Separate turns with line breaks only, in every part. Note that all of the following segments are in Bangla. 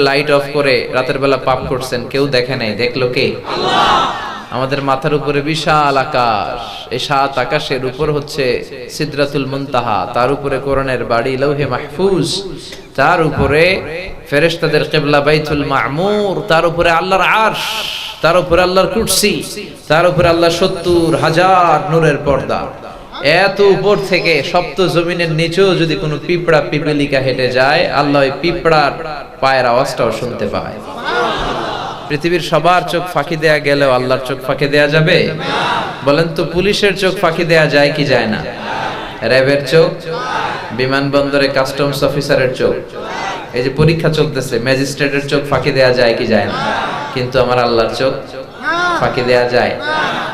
লাইট অফ করে রাতের বেলা পাপ করছেন, কেউ দেখে নাই, দেখলো কে? আল্লাহ। আমাদের মাথার উপরে বিশাল আকাশ, এই সাত আকাশের উপর হচ্ছে সিদরাতুল মুনতাহা, তার উপরে কোরআনের বাড়ি লৌহে মাহফুজ, তার উপরে ফেরেশতাদের কিবলা বাইতুল মামুর, তার উপরে আল্লাহর আরশ, তার উপরে আল্লাহর কুরসি, তার উপরে আল্লাহর ৭০,০০০ নূরের পর্দা। এত উপর থেকে সপ্ত জমিনের নিচেও যদি কোনো পিঁপড়া পিপীলিকা হেঁটে যায়, আল্লাহ ওই পিঁপড়ার পায়ের আওয়াজটাও শুনতে পায়। পৃথিবীর সবার চোখ ফাঁকি দেয়া গেলেও আল্লাহর চোখ ফাঁকি দেয়া যাবে? বলেন তো, পুলিশের চোখ ফাঁকি দেয়া যায় কি যায় না? র্যাবের চোখ, বিমানবন্দরে কাস্টমস অফিসারের চোখ, এই যে পরীক্ষা চলতেছে, ম্যাজিস্ট্রেটের চোখ ফাঁকি দেয়া যায় কি যায় না? কিন্তু আমার আল্লাহর চোখ ফাঁকি দেয়া যায়?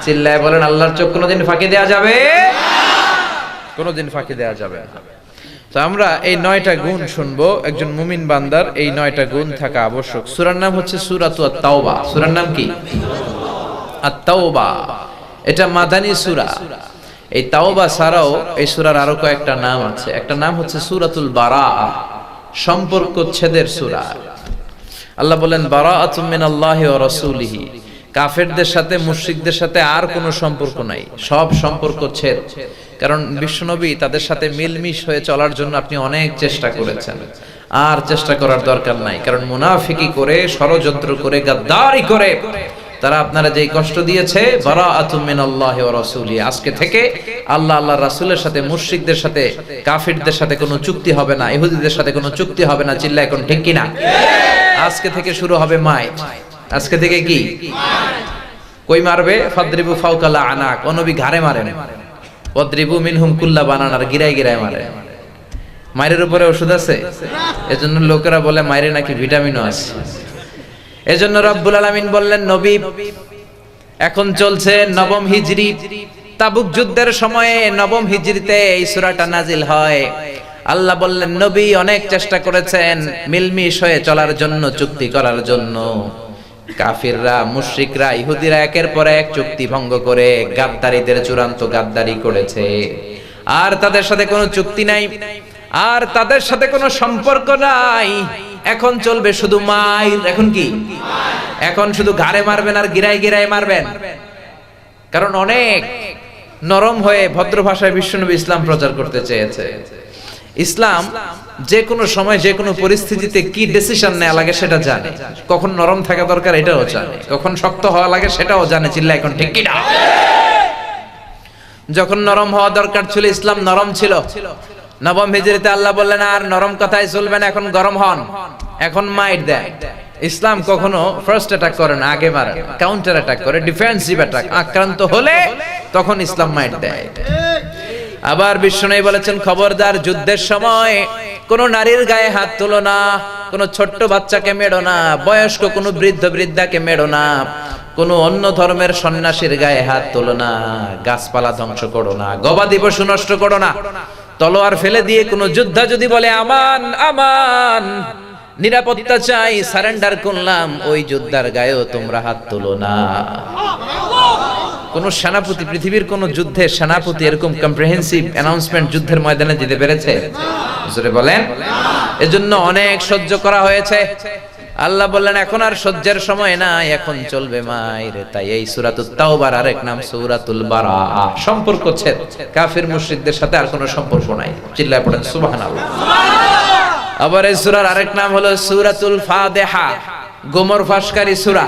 চিল্লায় বলেন, আল্লাহর চোখ কোনোদিন ফাঁকি দেয়া যাবে? কোনোদিন ফাঁকি দেয়া যাবে না। তো আমরা এই ৯টা গুণ শুনবো একজন মুমিন বান্দার, এই 9টা গুণ থাকা আবশ্যক। সূরার নাম হচ্ছে সূরাতুত তাওবা। সূরার নাম কি? আত-তাওবা। এটা মাদানী সূরা। এই তাওবা ছাড়াও এই সূরার আরো কয়েকটা নাম আছে। একটা নাম হচ্ছে সূরাতুল বারাআ, সম্পর্কচ্ছেদের সূরা। আল্লাহ বলেন, বারাআতুম মিনাল্লাহি ওয়া রাসূলিহি। কাফেরদের সাথে, মুশরিকদের সাথে আর কোনো সম্পর্ক নাই, সব সম্পর্ক ছেদ। কারণ বিশ্বনবী তাদের সাথে মিলমিশ হয়ে চলার জন্য আপনি অনেক চেষ্টা করেছেন, আর চেষ্টা করার দরকার নাই। কারণ মুনাফিকি করে, ষড়যন্ত্র করে, গাদ্দারি করে তারা আপনারা যেই কষ্ট দিয়েছে, বারাআতুম মিনাল্লাহি ওয়া রাসূলিহি, আজকে থেকে আল্লাহ আল্লাহর রাসূলের সাথে, মুশরিকদের সাথে, কাফিরদের সাথে কোনো চুক্তি হবে না, ইহুদিদের সাথে কোনো চুক্তি হবে না। চিল্লা এখন ঠিক কি না? আজকে থেকে শুরু হবে মাইট। আজকে থেকে কি কই মারবে? ফাদরিবু ফাওকাল আনাক। ও নবী ঘাড়ে মারেন। ওয়াদরিবু মিনহুম কুল্লা বানান, আর গিরায় গিরায় মারে। মায়ের উপরে ওষুধ আছে? এজন্য লোকেরা বলে মায়ের নাকি ভিটামিনও আছে। এজন্য রব্বুল আলামিন বললেন, নবী এখন চলছে নবম হিজরি, তাবুক যুদ্ধের সময়ে নবম হিজরিতে এই সূরাটা নাজিল হয়। আল্লাহ বললেন, নবী অনেক চেষ্টা করেছেন মিলমিশ হয়ে চলার জন্য, চুক্তি করার জন্য। কাফিররা, মুশরিকরা, ইহুদিরা একের পর এক চুক্তি ভঙ্গ করে গাদ্দারীদের চূড়ান্ত গাদ্দারি করেছে। আর তাদের সাথে কোনো চুক্তি নাই, আর তাদের সাথে কোনো সম্পর্ক নাই। এখন চলবে শুধু মাইর। এখন কি? এখন শুধু ঘাড়ে মারবেন আর গিরায় গিরায় মারবেন। কারণ অনেক নরম হয়ে ভদ্র ভাষায় বিশ্বনবী ইসলাম প্রচার করতে চেয়েছে। ইসলাম যে কোনো সময়, যে কোনো পরিস্থিতিতে কি ডিসিশন নেওয়া লাগে সেটা জানে। কখন নরম থাকা দরকার এটাও জানে, কখন শক্ত হওয়া লাগে সেটাও জানে। চিল্লা এখন ঠিক কি না? যখন নরম হওয়া দরকার ছিল, ইসলাম নরম ছিল। নবম হিজরিতে আল্লাহ বললেন, আর নরম কথাই চলবে না, এখন গরম হন, এখন মাইট দেয়। ইসলাম কখনো ফার্স্ট অ্যাটাক করে না, আগে মারে, কাউন্টার অ্যাটাক করে, ডিফেন্সিভ অ্যাটাক। আক্রান্ত হলে তখন ইসলাম মাইট দেয়। আবার বিশ্বনবী বলেছেন, খবরদার, যুদ্ধের সময় কোন নারীর গায়ে হাত তুলো না, কোন ছোট্ট বাচ্চাকে মেরো না, বয়স্ক কোন বৃদ্ধ বৃদ্ধাকে মেরো না, কোন অন্য ধর্মের সন্ন্যাসীর গায়ে হাত তুলো না, গাছপালা ধ্বংস করো না, গবাদি পশু নষ্ট করো না। তলোয়ার ফেলে দিয়ে কোন যোদ্ধা যদি বলে আমান আমান, নিরাপত্তা চাই, সারেন্ডার করলাম, ওই যোদ্ধার গায়েও তোমরা হাত তুলো না। কোন সেনাপতি, পৃথিবীর কোন যুদ্ধের সেনাপতি এরকম কম্প্রিহেন্সিভ অ্যানাউন্সমেন্ট যুদ্ধের ময়দানে দিতে পেরেছে? জোরে বলেন। এজন্য অনেক সহ্য করা হয়েছে। আল্লাহ বললেন, এখন আর সহ্যের সময় নাই, এখন চলবে মাইর। তাই এই সূরাতুত তাওবার আরেক নাম সূরাতুল বারাআ, সম্পর্কচ্ছেদ। কাফির মুশরিকদের সাথে আর কোনো সম্পর্ক নাই। চিল্লায় পড়েন সুবহানাল্লাহ। আবার এই সূরার আরেক নাম হলো সূরাতুল ফাতিহা, গোমর ফাঁসকারী সূরা।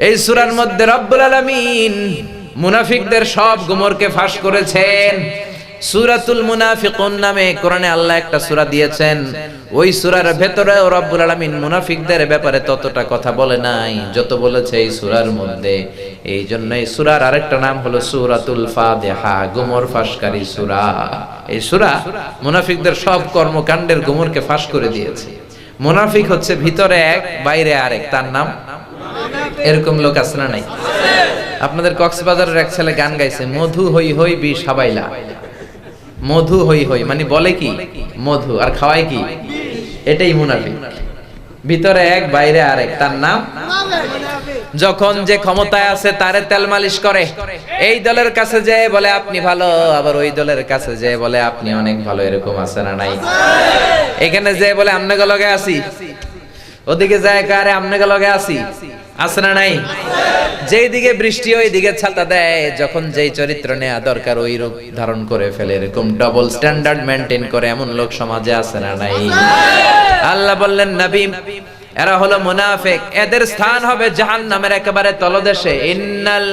এই সূরার মধ্যে রব্বুল আলামিন মুনাফিকদের সব গোমরকে ফাঁস করেছেন। সূরাতুল মুনাফিকুন নামে কোরআনে আল্লাহ একটা সূরা দিয়েছেন। ওই সূরার ভেতরে রব্বুল আলামিন মুনাফিকদের ব্যাপারে ততটা কথা বলে নাই যত বলেছে এই সূরার মধ্যে। এই জন্য এই সূরার আরেকটা নাম হলো সূরাতুল ফাতিহা, গোমর ফাঁসকারী সূরা। এই সূরা মুনাফিকদের সব কর্মকাণ্ডের গোমরকে ফাঁস করে দিয়েছে। মুনাফিক হচ্ছে ভিতরে এক, বাইরে আরেক, তার নাম। এরকম লোক আছে না নাই? আপনাদের কক্সবাজারের এক ছেলে গান গাইছে, মধু হই হই বিষ হাবাইলা। মধু হই হই মানে বলে কি মধু, আর খাওয়ায় কি? এটাই মুনাফিক। ভিতরে এক, বাইরে আরেক, তার নাম। যখন যে ক্ষমতায় আছে তারে তেল মালিশ করে, এই দলের কাছে যে বলে আপনি ভালো, আবার ওই দলের কাছে যে বলে আপনি অনেক ভালো, এরকম আছে না নাই? এখানে যে বলে আমনেগো লগে আছি, ওদিকে যায় কারে আমনেগো লগে আছি, আছে না নাই? যেই দিকে বৃষ্টি ওই দিকে ছাতা দেয়, যখন যেই চরিত্র নেওয়া দরকার ওই রূপ ধারণ করে ফেলে, এরকম ডবল স্ট্যান্ডার্ড মেইনটেইন করে এমন লোক সমাজে আছে না নাই? আল্লাহ বললেন নবী এরা হলো মুনাফিক, এদের স্থান হবে জাহান্নামের একেবারে তলদেশে। ইন্নাল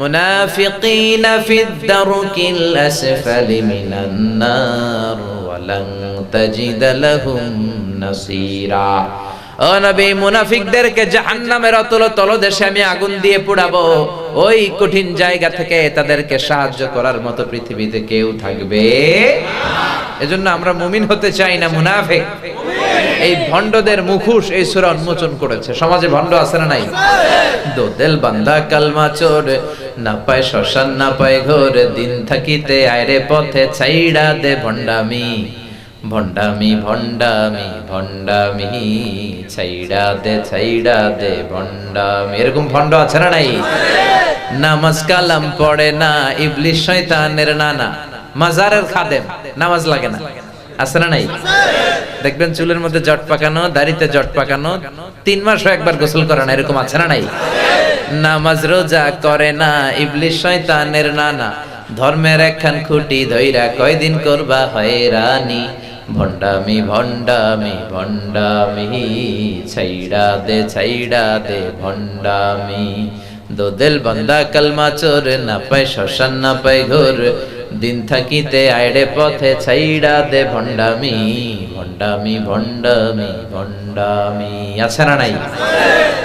মুনাফিকিনা ফিদ দারকিল আসফালি মিনান নার ওয়া লান তাজিদ লাহুম নাসীরা। ও নবী, মুনাফিকদেরকে জাহান্নামের অতল তলদেশে আমি আগুন দিয়ে পোড়াবো, ওই কঠিন জায়গা থেকে তাদেরকে সাহায্য করার মতো পৃথিবীতে কেউ থাকবে না। এজন্য আমরা মুমিন হতে চাই না, মুনাফিক। এই ভণ্ডদের মুখোশ এই সূরা উন্মোচন করেছে। সমাজে ভণ্ড আছে না নাই? দো দিল বান্দা কালমা চোর, না পায় শ্মশান না পায় ঘর, দিন থাকিতে আয়রে পথে ছাইড়া দে ভণ্ডামি, ভণ্ডামি ভণ্ডামি ভণ্ডামি, ছাইড়া দে ভণ্ডামি। এরকম ভণ্ড আছে না নাই? নামাজ কালাম পড়ে না, ইবলিস শয়তানের নানা, মাজারের খাদেম, নামাজ লাগে না, আছে না নাই? দেখবেন চুলের মধ্যে জট পাকানো, দাড়িতে জট পাকানো, 3 মাসও একবার গোসল করে না, এরকম আছে না নাই? নামাজ রোজা করে না, ইবলিস শয়তানের নানা, ধর্মের একখান খুঁটি ধইরা কয়দিন করবা হয়রানি, ভণ্ডামি ভণ্ডামি ভণ্ডামি, ছাইড়া দে ভণ্ডামি। দো দিল বান্দা কালমা চোর, না পায় শ্মশান না পায় ঘর, দিন থাকিতে আইড়ে পথে ছাইড়া দে ভণ্ডামি, ভণ্ডামি ভণ্ডামি ভণ্ডামি। আছে না নাই?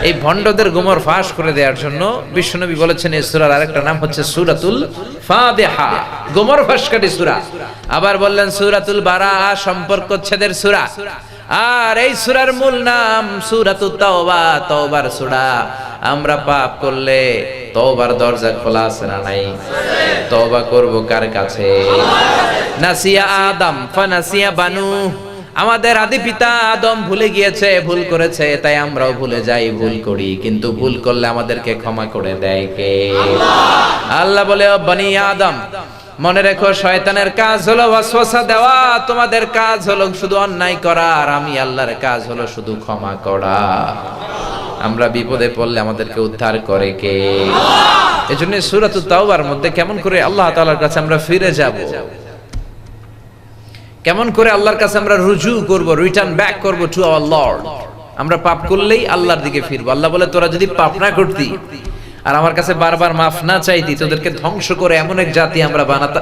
এই ভণ্ডদের গোমর ফাঁস করে দেওয়ার জন্য বিশ্বনবী বলেছেন এই সূরার আরেকটা নাম হচ্ছে সূরাতুল ফাতিহা, গোমর ফাঁসকারী সূরা। আবার বললেন সূরাতুল বারাআ, সম্পর্কচ্ছেদের সূরা। আর এই সূরার মূল নাম সূরাতুত তাওবা, তওবার সূরা। আমরা পাপ করলে তওবার দরজা খোলা আছে না নাই? তওবা করব কার কাছে? নাসিয়া আদম ফানাসিয়া বানু, আমাদের আদি পিতা আদম ভুলে গিয়েছে, ভুল করেছে, তাই আমরাও ভুলে যাই, ভুল করি, কিন্তু ভুল করলে আমাদেরকে ক্ষমা করে দেয় কে? আল্লাহ বলে ও বনি আদম, মনে রেখো শয়তানের কাজ হলো ওয়াসওয়াসা দেওয়া, তোমাদের কাজ হলো শুধু অন্যায় করা, আর আমি আল্লাহর কাজ হলো শুধু ক্ষমা করা। আমরা বিপদে পড়লে আমাদেরকে উদ্ধার করে কে? এজন্য সূরাতুত তাওবার মধ্যে কেমন করে আল্লাহ তাআলার কাছে আমরা ফিরে যাব, কেমন করে আল্লাহর কাছে আমরা রুজু করব, রিটার্ন ব্যাক করব টু আওয়ার লর্ড। আমরা পাপ করলেই আল্লাহর দিকে ফিরবো। আল্লাহ বলে তোরা যদি পাপ না করতি আর আমার কাছে বারবার মাফ না চাইতি, তোদেরকে ধ্বংস করে এমন এক জাতি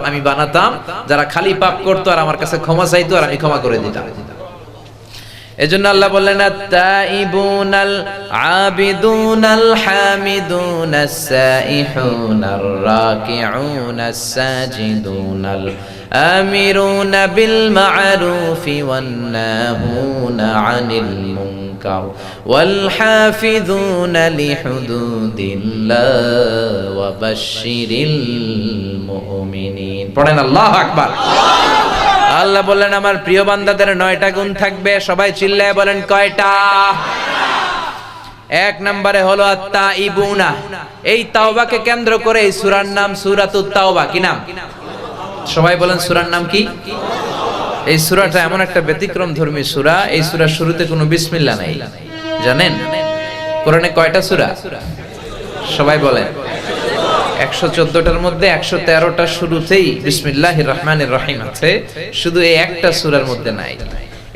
আমি বানাতাম যারা খালি পাপ করতো আর আমার কাছে ক্ষমা চাইতো আর আমি ক্ষমা করে দিতাম। এজন্য আল্লাহ বললেন আত-তাইবুনাল আবিদুনাল হামিদুনাস সাইহুনার রাকিউনাস সাজিদুনাল আমিরুনা বিল মা'রুফি ওয়ান নাহুনা আনিল মুনকার ওয়াল হাফিযুনা লিহুদুদিল্লাহ ওয়া বাশশিরিল মুমিনিন। পড়েন আল্লাহু আকবার। আল্লাহ বললেন আমার প্রিয় বান্দাদের 9টা গুণ থাকবে। সবাই চিল্লায় বলেন কয়টা? 1 নম্বরে হলো আত-তাইবুনা। এই তাওবাকে কেন্দ্র করে এই সূরার নাম সূরাতুত তাওবা। কি নাম? সবাই বলেন সূরার নাম কি? এই সূরাটা এমন একটা ব্যতিক্রম ধর্মী সূরা, এই সূরার শুরুতে কোনো বিসমিল্লাহ নাই। জানেন কোরআনে কয়টা সূরা? সবাই বলেন। 114টার মধ্যে 113টা শুরুতেই বিসমিল্লাহির রহমানির রহিম আছে, শুধু এই একটা সূরার মধ্যে নাই।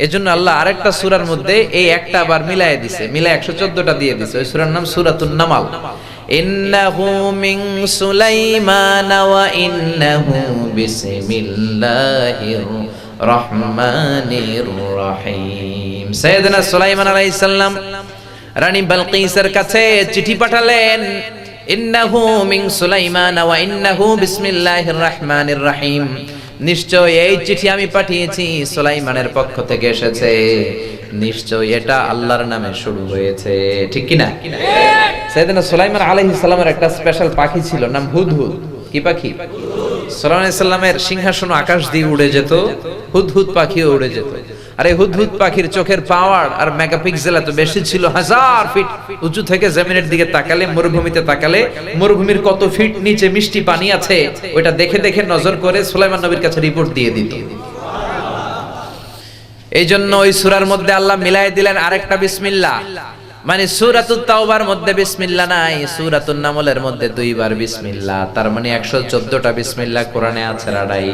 এজন্য আল্লাহ আরেকটা সূরার মধ্যে এই একটা আবার মিলায়ে দিয়েছে, মিলায়ে 114টা দিয়ে দিয়েছে। ওই সূরার নাম সূরাতুন নামাল। ইন্নাহু মিন সুলাইমান ওয়া ইন্নাহু বিসমিল্লাহির রহমানির রহিম। সাইয়েদনা সুলাইমান আলাইহিস সালাম রানী বালকিসের কাছে চিঠি পাঠালেন, ইন্নাহু মিন সুলাইমান ওয়া ইন্নাহু বিসমিল্লাহির রহমানির রহিম। নিশ্চয় এই চিঠি আমি পাঠিয়েছি সুলাইমানের পক্ষ থেকে এসেছে, নিশ্চয় এটা আল্লাহর নামে শুরু হয়েছে। ঠিক কি না? সাইয়েদনা সুলাইমান আলাইহিস সালামের একটা স্পেশাল পাখি ছিল, নাম হুদহুদ। কি পাখি? সুলাইমান আলাইহিস সালামের সিংহাসন আকাশ দিয়ে উড়ে যেত, হুদহুদ পাখিও উড়ে যেত। আর এই হুদহুদ পাখির চোখের পাওয়ার আর মেগাপিক্সেল এত বেশি ছিল, 1000 ফিট উঁচু থেকে জমিনের দিকে তাকালে, মরুভূমিতে তাকালে মরুভূমির কত ফিট নিচে মিষ্টি পানি আছে ওটা দেখে দেখে নজর করে সুলাইমান নবীর কাছে রিপোর্ট দিয়ে দিত। এই জন্য ওই সূরার মধ্যে আল্লাহ মিলাই দিলেন আরেকটা বিসমিল্লাহ, মানে সূরাতুত তাওবার মধ্যে বিসমিল্লাহ নাই, সূরাতুন নামলের মধ্যে 2 বার বিসমিল্লাহ, তার মানে 114টা বিসমিল্লাহ কোরআনে আছে রাডাই।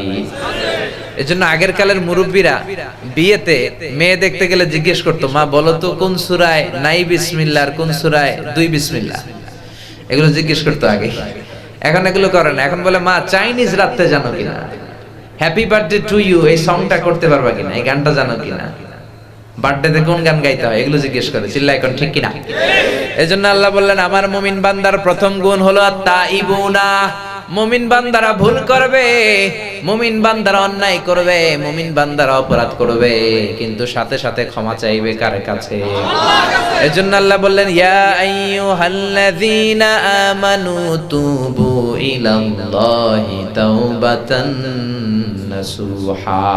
এজন্য আগের কালের মুরব্বীরা বিয়েতে মেয়ে দেখতে গেলে জিজ্ঞেস করতো, মা বলো তো কোন সূরায় নাই বিসমিল্লাহ আর কোন সূরায় 2 বিসমিল্লাহ, এগুলো জিজ্ঞেস করতো আগে। এখন এগুলো করে না, এখন বলে মা চাইনিজ রাখতে জানো কিনা, হ্যাপি বার্থডে টু ইউ এই সংটা করতে পারবা কিনা, এই গানটা জানো কিনা, বার্থডেতে কোন গান গাইতে হয় এগুলো জিজ্ঞেস করে। চিল্লা এখন ঠিক কিনা? এজন্য আল্লাহ বললেন আমার মুমিন বান্দার প্রথম গুণ হলো তাইবুনা, মুমিন বান্দারা ভুল করবে, মুমিন বান্দারা অন্যায় করবে, মুমিন বান্দারা অপরাধ করবে, কিন্তু সাথে সাথে ক্ষমা চাইবে কার কাছে? এজন্য আল্লাহ বললেন ইয়া আইয়ুহাল্লাযীনা আমানু তুবু ইলাল্লাহি তাওবাতান নাসুহা,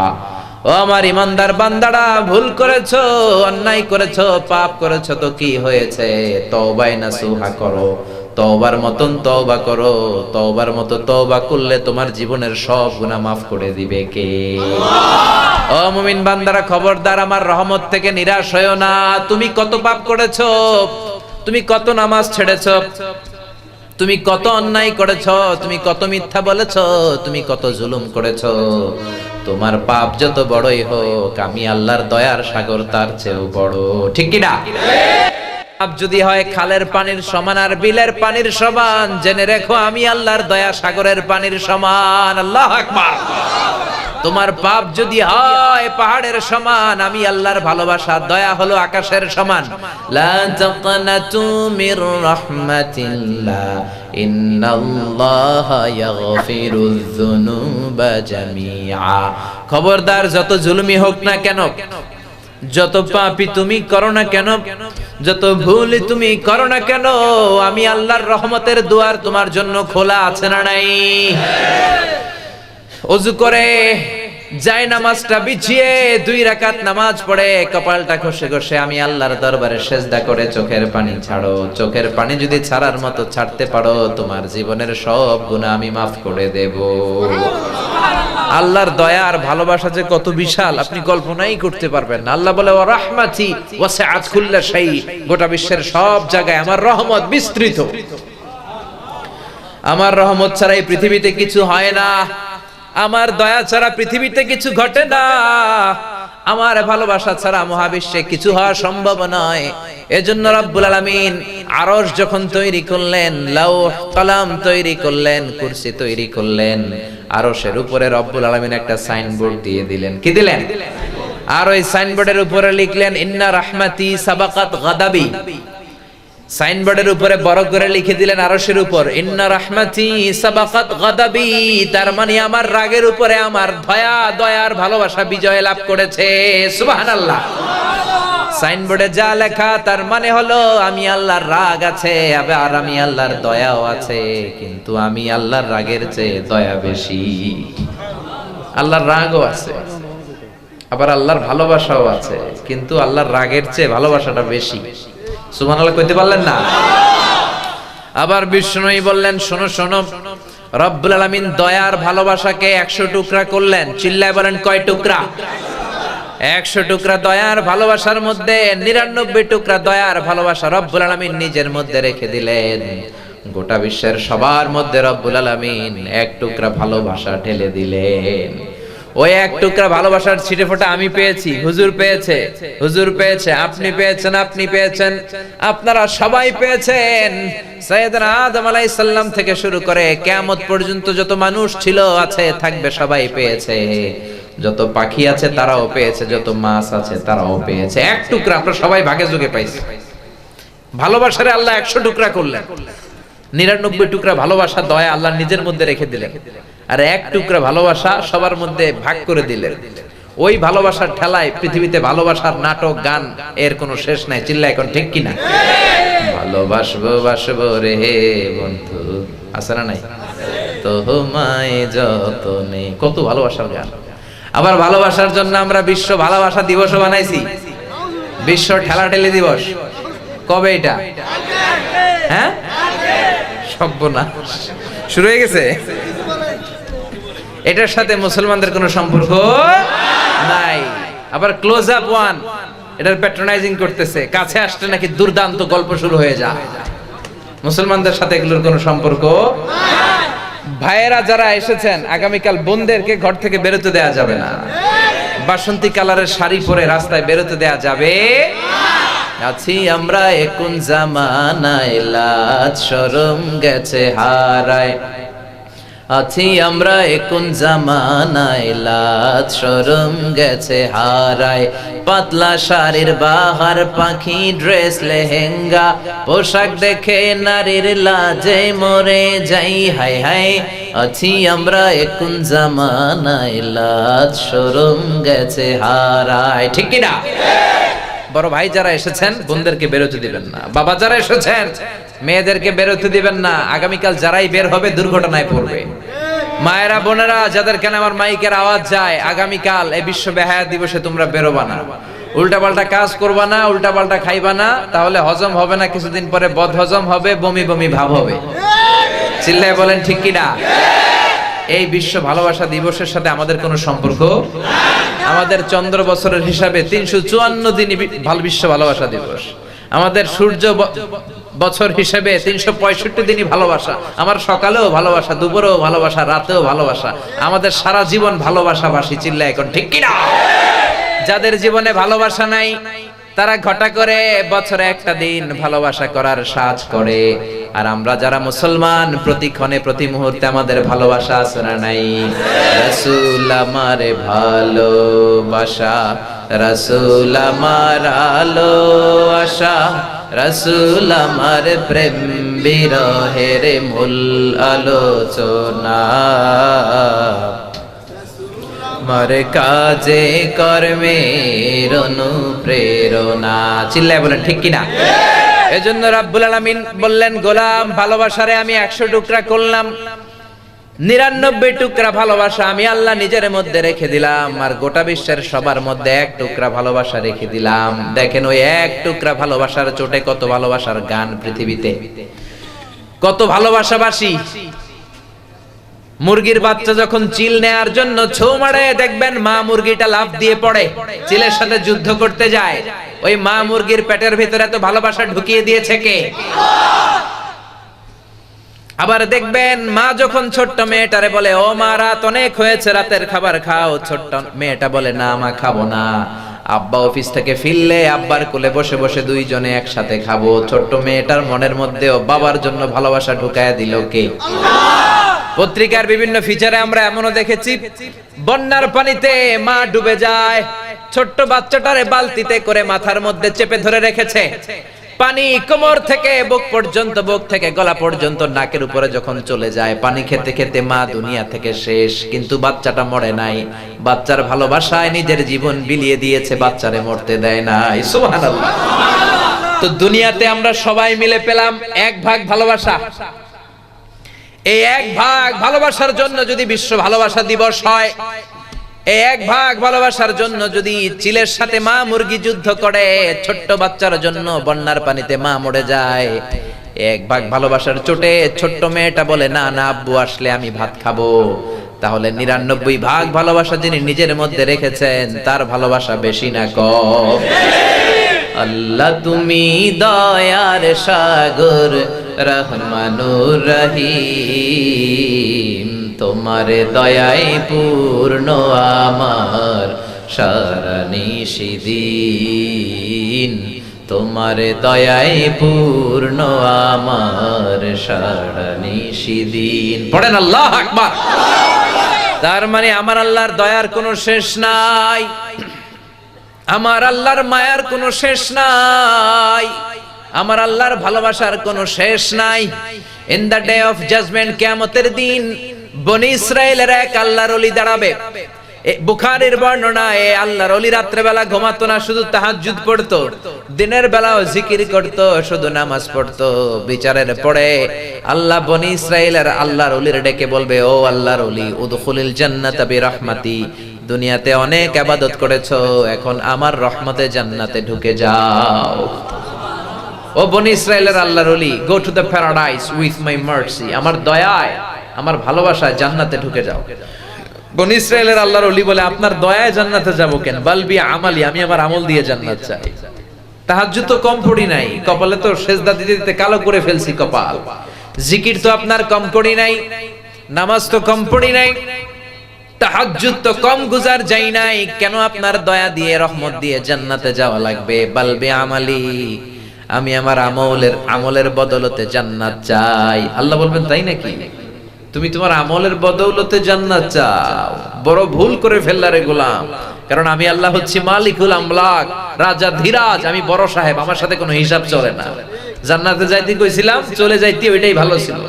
ও আমার ইমানদার বান্দারা ভুল করেছো, অন্যায় করেছো, পাপ করেছো, তো কি হয়েছে? তওবায়ে নাসুহা করো, তওবার মতন তওবা করো, তওবার মতো তওবা করলে তোমার জীবনের সব গুনাহ মাফ করে দিবে কে? ও মুমিন বান্দারা খবরদার আমার রহমত থেকে নিরাশ হয়ো না। তুমি কত পাপ করেছো, তুমি কত নামাজ ছেড়েছো, তুমি কত অন্যায় করেছো, তুমি কত মিথ্যা বলেছো, তুমি কত জুলুম করেছো, তোমার পাপ যত বড়ই হোক আমি আল্লাহর দয়ার সাগর তার চেয়েও বড়, ঠিক কি না? পাপ যদি হয় খালের পানির সমান আর বিলের পানির সমান, জেনে রেখো আমি আল্লাহর দয়া সাগরের পানির সমান। আল্লাহু আকবার। তোমার পাপ যদি হয় পাহাড়ের সমান, আমি আল্লাহর ভালোবাসা দয়া হলো আকাশের সমান। লা তাকনাতু মির রাহমাতিল্লাহ ইন্নাল্লাহা ইয়াগফিরুয যুনুবা জামিআ। খবরদার যত জুলুমি হোক না কেন, যত পাপী তুমি করো না কেন, যত ভুল তুমি করো না কেন, আমি আল্লাহর রহমতের দুয়ার তোমার জন্য খোলা আছে না নাই? ওযু করে যায় নামাজটা বিছিয়ে 2 রাকাত নামাজ পড়ে কপালটা ঘষে ঘষে আমি আল্লাহর দরবারে সেজদা করে চোখের পানি ছাড়ো। চোখের পানি যদি ছাড়ার মতো ছাড়তে পারো, তোমার জীবনের সব গুনাহ আমি মাফ করে দেব। আল্লাহর দয়া আর ভালোবাসা যে কত বিশাল আপনি কল্পনাই করতে পারবেন না। আল্লাহ বলে ওয়া রাহমাতি ওয়াসিআত কুল্লা শাই, গোটা বিশ্বের সব জায়গায় আমার রহমত বিস্তৃত। আমার রহমত ছাড়া এই পৃথিবীতে কিছু হয় না, আমার দয়া ছাড়া পৃথিবীতে কিছু ঘটে না, আমার ভালোবাসা ছাড়া মহাবিশ্বে কিছু হওয়া সম্ভব নয়। এজন্য রব্বুল আলামিন আরশ যখন তৈরি করলেন, লাউহ কলম তৈরি করলেন, কুরসি তৈরি করলেন, আরশের উপরে রব্বুল আলামিন একটা সাইনবোর্ড দিয়ে দিলেন। কি দিলেন? আর ওই সাইনবোর্ডের উপরে লিখলেন ইন্না রাহমাতি সাবাকাত গাদাবি। সাইনবোর্ডের উপরে বড় করে লিখে দিলেন আরশের উপর ইন্না রাহমাতি সাবাকাত গাদাবি, তার মানে আমার রাগের উপরে আমার দয়ার ভালোবাসা বিজয় লাভ করেছে। সুবহানাল্লাহ। সাইনবোর্ডে যা লেখা তার মানে হলো আমি আল্লাহর রাগ আছে, আবার আমি আল্লাহর দয়াও আছে, কিন্তু আমি আল্লাহর রাগের চেয়ে দয়া বেশি। আল্লাহর রাগও আছে, আবার আল্লাহর ভালোবাসাও আছে, কিন্তু আল্লাহর রাগের চেয়ে ভালোবাসাটা বেশি। সুবহানাল্লাহ কইতে পারলেন না? আবার বিষ্ণুই বললেন শোনো শোনো, রব্বুল আলামিন দয়ার ভালোবাসাকে 100 টুকরা করলেন। চিল্লায় বলেন কয় টুকরা? 100 টুকরা দয়ার ভালোবাসার মধ্যে 99 টুকরা দয়ার ভালোবাসা রব্বুল আলামিন নিজের মধ্যে রেখে দিলেন। গোটা বিশ্বের সবার মধ্যে রব্বুল আলামিন 1 টুকরা ভালোবাসা ঢেলে দিলেন। ওই 1 টুকরা ভালোবাসার ছিটেফোঁটা আমি পেয়েছি, হুজুর পেয়েছে, হুজুর পেয়েছে, আপনি পেয়েছেন, আপনি পেয়েছেন, আপনারা সবাই পেয়েছেন। সাইয়েদনা আদম আলাইহিস সালাম থেকে শুরু করে কিয়ামত পর্যন্ত যত মানুষ ছিল, আছে, থাকবে, সবাই পেয়েছে। যত পাখি আছে তারাও পেয়েছে, যত মাছ আছে তারাও পেয়েছে। 1 টুকরা আমরা সবাই ভাগে যোগে পাইছি। ভালোবাসারে আল্লাহ 100 টুকরা করলেন, 99 টুকরা ভালোবাসা দয়া আল্লাহ নিজের মধ্যে রেখে দিলেন, আর 1 টুকরা ভালোবাসা সবার মধ্যে ভাগ করে দিলেন। ওই ভালোবাসার ঠেলায় পৃথিবীতে ভালোবাসার নাটক গান এর কোনো শেষ নাই। চিল্লা এখন ঠিক কিনা? ভালোবাসবো বাসবো রে বন্ধু, আছে না নাই? তোমায় যতনে, কত ভালোবাসার গান। আবার ভালোবাসার জন্য আমরা বিশ্ব ভালোবাসা দিবসও বানাইছি, বিশ্ব ঠেলাঠেলি দিবস। কবে এটা? হ্যাঁ, সর্বনাশ, শুরু হয়ে গেছে। এটার সাথে মুসলমানদের কোনো সম্পর্ক নাই। আবার ক্লোজ আপ ওয়ান, এটার প্যাট্রোনাইজিং করতেছে, কাছে আসতে নাকি দুর্দান্ত গল্প শুরু হয়ে যায়। মুসলমানদের সাথে এগুলোর কোনো সম্পর্ক। ভাইয়েরা যারা এসেছেন, আগামীকাল বোনদেরকে ঘর থেকে বেরোতে দেয়া যাবে না। বাসন্তী কালারের শাড়ি পরে রাস্তায় বেরোতে দেয়া যাবে। আছি আমরা এখন জামানায়, লাজ শরম গেছে হারায়। আছি আমরা এখন জামানায়, লাজ শরম গেছে হারায়। পাতলা শাড়ির বাহার পাখি, ড্রেস লেহেঙ্গা, পোশাক দেখে নারীর লাজে মরে যাই। হায় হায়, আছি আমরা এখন জামানায়, লাজ শরম গেছে হারায়। ঠিক কি না? বড় ভাই যারা এসেছেন, বোনদেরকে বেরোতে দিবেন না। বাবা যারা এসেছেন, মেয়েদেরকে বেরোতে দিবেন না। আগামীকাল যারাই বের হবে দুর্ঘটনায় পড়বে। মায়েরা, বোনেরা, যাদের কানে আমার মাইকের আওয়াজ যায়, আগামীকাল এই বিশ্ব বেহায়া দিবসে তোমরা বেরোবা না, উল্টাপাল্টা কাজ করবা না, উল্টাপাল্টা খাইবা না, তাহলে হজম হবে না, কিছুদিন পরে বদ হজম হবে, বমি বমি ভাব হবে। চিল্লায় বলেন ঠিক কি না? এই বিশ্ব ভালোবাসা দিবসের সাথে আমাদের কোনো সম্পর্ক। আমাদের চন্দ্র বছরের হিসাবে 354 দিনই বিশ্ব ভালোবাসা দিবস। আমাদের সূর্য বছর হিসেবে 365 দিনই ভালোবাসা। আমার সকালেও ভালোবাসা, দুপুরেও ভালোবাসা, রাতেও ভালোবাসা। আমাদের সারা জীবন ভালোবাসাবাসী। চিল্লা এখন ঠিক কিনা? যাদের জীবনে ভালোবাসা নাই, তারা ঘটা করে বছরে একটা দিন ভালোবাসা করার সাজ করে। আর আমরা যারা মুসলমান, প্রতিক্ষণে প্রতি মুহূর্তে আমাদের ভালোবাসা আছে না নাই? রাসূল আমারে ভালোবাসা, রাসূল আমার আলো আশা, রাসূল আমার প্রেম বিরহের মূল আলোচনা। আমার কাজে কর্মের অনুপ্রেরণা। চিল্লায় বলেন ঠিক কিনা? এজন্য রাব্বুল আলামিন বললেন, গোলাম ভালোবাসারে আমি 100 টুকরা করলাম, 99 টুকরা ভালোবাসা আমি আল্লাহ নিজের মধ্যে রেখে দিলাম, আর গোটা বিশ্বের সবার মধ্যে 1 টুকরা ভালোবাসা রেখে দিলাম। দেখেন ওই 1 টুকরা ভালোবাসার চোটে কত ভালোবাসার গান পৃথিবীতে, কত ভালোবাসাবাসী। মুরগির বাচ্চা যখন চিল নেয়ার জন্য ছোঁ মারে, দেখবেন মা মুরগিটা লাফ দিয়ে পড়ে, চিলের সাথে যুদ্ধ করতে যায়। ওই মা মুরগির পেটের ভিতরে এত ভালোবাসা ঢুকিয়ে দিয়েছে কে? আবার দেখবেন মা যখন ছোট্ট মেয়েটারে বলে, ও মা রাত অনেক হয়েছে, রাতের খাবার খাও, ছোট্ট মেয়েটা বলে, না মা খাবো না। আব্বা অফিস থেকে ফিরলে আব্বার কোলে বসে বসে দুইজনে একসাথে খাবো। ছোট্ট মেয়েটার মনের মধ্যেও বাবার জন্য ভালোবাসা ঢুকায়া দিল কে? পত্রিকার বিভিন্ন ফিচারে আমরা এমনও দেখেছি, বন্যার পানিতে মা ডুবে যায়, ছোট্ট বাচ্চাটারে বালতিতে করে মাথার মধ্যে চেপে ধরে রেখেছে। পানি কোমর থেকে বুক পর্যন্ত, বুক থেকে গলা পর্যন্ত, নাকের উপরে যখন চলে যায়, পানি খেতে খেতে মা দুনিয়া থেকে শেষ। কিন্তু বাচ্চাটা মরে নাই, বাচ্চার ভালোবাসায় নিজের জীবন বিলিয়ে দিয়েছে, বাচ্চারে মরতে দেয় নাই। সুবহানাল্লাহ। তো দুনিয়াতে আমরা সবাই মিলে পেলাম 1 ভাগ ভালোবাসা। এই 1 ভাগ ভালোবাসার জন্য যদি বিশ্ব ভালোবাসা দিবস হয়, এই 1 ভাগ ভালোবাসার জন্য যদি চিলের সাথে মা মুরগি যুদ্ধ করে, ছোট্ট বাচ্চার জন্য বন্যার পানিতে মা মরে যায়, 1 ভাগ ভালোবাসার চোটে ছোট্ট মেয়েটা বলে, না না আব্বু আসলে আমি ভাত খাবো, তাহলে 99 ভাগ ভালোবাসা যিনি নিজের মধ্যে রেখেছেন, তার ভালোবাসা বেশি না কম? আল্লাহ তুমি দয়ার সাগর, রহমানুর রহিম, তোমার দয়ায় পূর্ণ আমার সারা নিশিদিন, তোমার দয়ায় পূর্ণ আমার সারা নিশিদিন। পড়েন আল্লাহু আকবার। তার মানে আমার আল্লাহর দয়ার কোনো শেষ নাই, আমার আল্লাহর মায়ার কোনো শেষ নাই, আমার আল্লাহর ভালোবাসার কোনো শেষ নাই। In the day of judgement, কিয়ামতের দিন, বনি ইসরাইলের এক আল্লাহর ওলি দাঁড়াবে। বুখারীর বর্ণনায় আল্লাহর ওলি রাত্রে বেলা ঘুমাতো না, শুধু তাহাজ্জুদ পড়তো, দিনের বেলাও জিকির করতো, শুধু নামাজ পড়তো। বিচারের পরে আল্লাহ বনি ইসরাইলের আল্লাহর ওলির ডেকে বলবে, ও আল্লাহর ওলি, উদখুলিল জান্নাতা বিরহমাতি, দুনিয়াতে অনেক ইবাদত করেছো, এখন আমার রহমতে জান্নাতে ঢুকে যাও। ও বনি ইসরাইলের আল্লাহর ওলি, go to the paradise with my mercy, আমার দয়ায় আমার ভালোবাসায় জান্নাতে ঢুকে যাও। বনি ইসরাইলের আল্লাহর ওলি বলে, আপনার দয়ায় জান্নাতে যাব কেন? বালবি আমালি, আমি আমার আমল দিয়ে জান্নাত চাই। তাহাজ্জুদ তো কম পড়ি নাই, কপালে তো সেজদা দিতে দিতে কালো করে ফেলছি কপাল। জিকির তো আপনার কম করি নাই, নামাজ তো কম পড়ি নাই, তাহাজ্জুদ তো কম গুজার যাই নাই, কেন আপনার দয়া দিয়ে রহমত দিয়ে জান্নাতে যাওয়া লাগবে? বালবি আমালি, আমি আমার আমলের বদলতে জান্নাত চাই। আল্লাহ বলবেন তাই নাকি? তুমি তোমার আমলের বদৌলতে জান্নাত চাও? বড় ভুল করে ফেললা রে গোলাম, কারণ আমি আল্লাহ হচ্ছি মালিকুল আমলাক, রাজা ধীরাজ, আমি বড় সাহেব, আমার সাথে কোনো হিসাব চলে না। জান্নাতে যাইতে কইছিলাম, চলে যাইতে ওইটাই ভালো ছিল।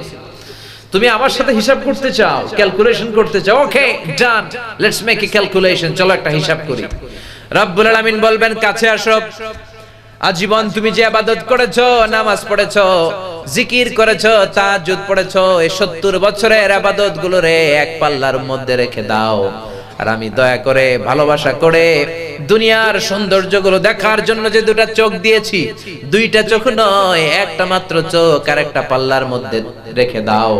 তুমি আমার সাথে হিসাব করতে চাও, ক্যালকুলেশন করতে চাও, ওকে ডান, লেটস মেক এ ক্যালকুলেশন, চলো একটা হিসাব করি। রব্বুল আলামিন বলবেন কাছে আসো, আজীবন তুমি যে ইবাদত করেছো, নামাজ পড়েছো, জিকির করেছো, তাহাজ্জুদ পড়েছো, এই 70 বছরের ইবাদত গুলোরে এক পাল্লার মধ্যে রেখে দাও, আর আমি দয়া করে ভালোবাসা করে দুনিয়ার সৌন্দর্যগুলো দেখার জন্য যে দুটা চোখ দিয়েছি, দুইটা চোখ নয়, একটা মাত্র চোখ আর একটা পাল্লার মধ্যে রেখে দাও।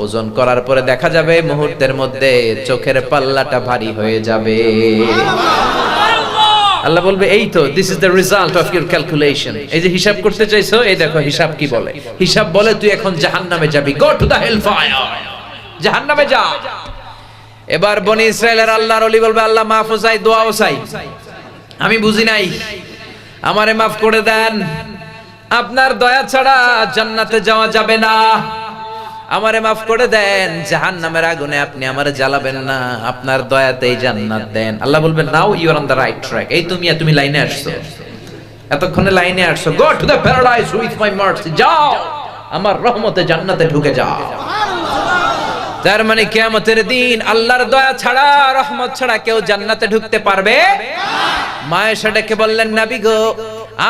ওজন করার পরে দেখা যাবে মুহূর্তের মধ্যে চোখের পাল্লাটা ভারী হয়ে যাবে। আল্লাহ বলবে, এই তো, this is the result of your calculation. এই যে হিসাব করতে চাইছো, এই দেখো হিসাব কি বলে। হিসাব বলে তুই এখন জাহান্নামে যাবি, go to the hell fire, জাহান্নামে যা। এবার বনি ইসরাইলের আল্লাহর ওলি বলবে, আল্লাহ মাফও চাই, দোয়াও চাই, আমি বুঝি নাই, আমারে মাফ করে দেন, আপনার দয়া ছাড়া জান্নাতে যাওয়া যাবে না, আমারে মাফ করে দেন, জাহান্নামের আগুনে আপনি আমারে জ্বালাবেন না, আপনার দয়াতেই জান্নাত দেন। আল্লাহ বলবেন, now you are on the right track, এই তুমি লাইনে আসছো, এতক্ষণে লাইনে আসছো, go to the paradise with my mercy, যাও আমার রহমতে জান্নাতে ঢুকে যাও। তার মানে কিয়ামতের দিন আল্লাহর দয়া ছাড়া, রহমত ছাড়া কেউ জান্নাতে ঢুকতে পারবে না। মায়েশা ডেকে বললেন, নবী গো,